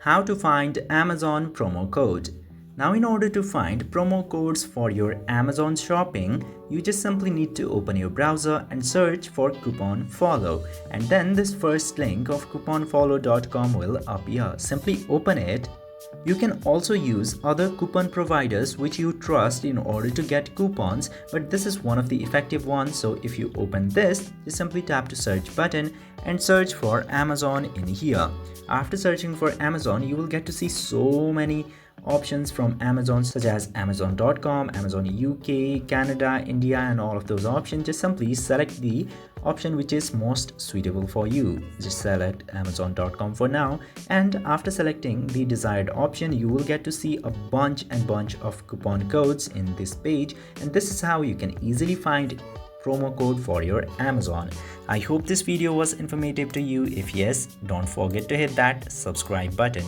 How to find Amazon promo code. Now in order to find promo codes for your Amazon shopping, you just simply need to open your browser and search for coupon follow, and then this first link of couponfollow.com will appear. Simply open it. You can also use other coupon providers which you trust in order to get coupons, but this is one of the effective ones. So if you open this, you simply tap to search button and search for Amazon in here. After searching for Amazon, you will get to see so many options from Amazon, such as Amazon.com, Amazon UK, Canada, India, and all of those options. Just simply select the option which is most suitable for you. Just select Amazon.com for now, and after selecting the desired option, you will get to see a bunch of coupon codes in this page, and this is how you can easily find promo code for your Amazon. I hope this video was informative to you. If yes, don't forget to hit that subscribe button.